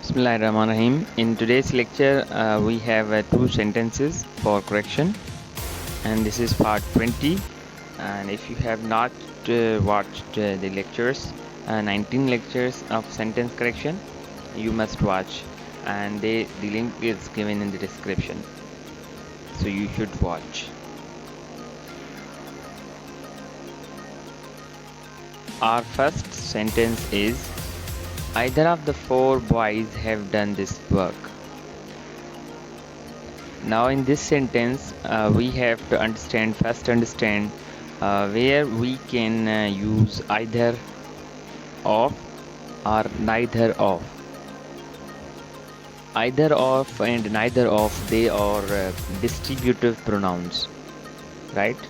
Bismillahirrahmanirrahim. In today's lecture, we have two sentences for correction, and this is part 20. And if you have not watched the lectures, 19 lectures of sentence correction, you must watch, and the link is given in the description. So you should watch. Our first sentence is, either of the four boys have done this work. Now in this sentence, we have to understand where we can use either of or neither of. Either of and neither of, they are distributive pronouns, right?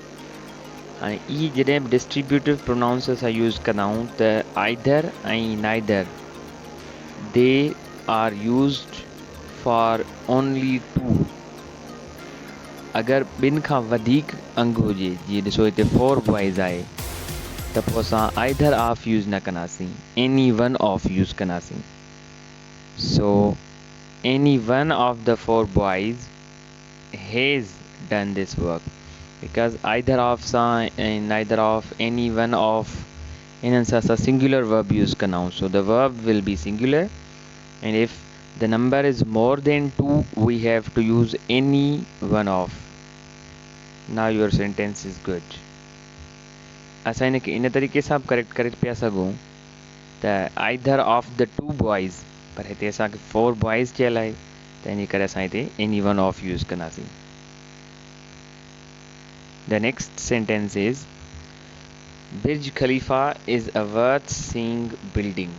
And ई जॾहिं distributive pronouns असां use कंदाऊं त either and neither, they are used for only two. अगर ॿिनि खां वधीक अंग हुजे, जीअं ॾिसो हिते 4 बॉइज़ आहे त पोइ असां आइदर ऑफ यूज़ न कंदासीं, एनी वन ऑफ यूज़ कंदासीं. So any one of the 4 boys has done this work, because either of सां ऐं neither of, any one of, इन्हनि सां असां सिंगुलर वर्ब यूज़ कंदाऊं. So the verb will be singular, and if the number is more than 2, we have to use any one of. Now your sentence is good. असां इनखे इन तरीक़े सां correct करे पिया सघूं त either of the 2 boys, पर हिते असांखे 4 boys चयल आहे त इन करे असां हिते any one of यूज़ कंदासीं. The next sentence is, Burj Khalifa is a worth seeing building.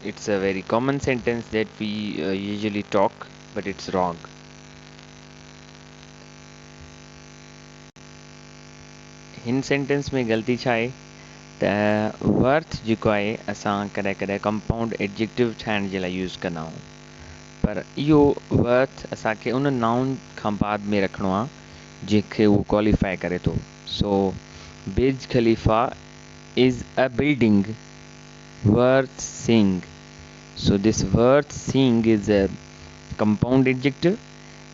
It's a very common sentence that we usually talk, but it's wrong. हिन सेंटेंस में ग़लती छा आहे त वर्थ जेको आहे असां कॾहिं कॾहिं कंपाउंड एडजेक्टिव ठाहिण जे लाइ यूज़ कंदा आहियूं, पर इहो वर्थ असांखे उन नाउन खां बाद में रखिणो आहे जंहिंखे उहो क्वालिफाई करे थो. So Burj Khalifa is a building worth seeing. So this worth seeing is a compound adjective,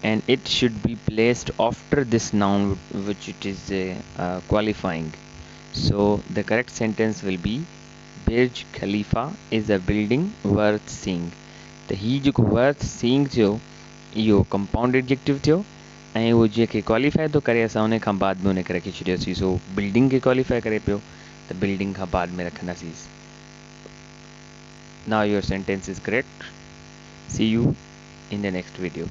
and it should be placed after this noun which it is qualifying. So the correct sentence will be, Burj Khalifa is a building worth seeing. त ही जेको worth seeing थियो इहो compound adjective थियो, ऐं उहो जंहिंखे qualify थो करे असां उन खां बाद में उनखे रखी छॾियोसीं. सो बिल्डिंग खे क्वालिफाई करे पियो त बिल्डिंग खां बाद में रखंदासीं. Now your sentence is correct. See you in the next video.